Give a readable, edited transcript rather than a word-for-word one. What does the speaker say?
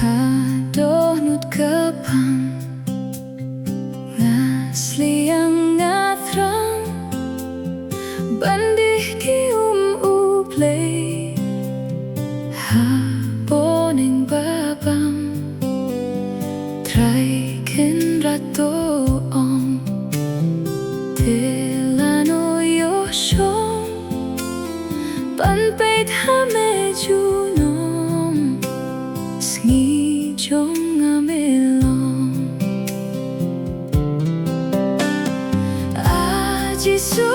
Hadonut kapang ngasliang ngathrang bandih di Blei haboning babam traiken ratoong tilano yoshong panpeit hame junom sngi jong amelong aji su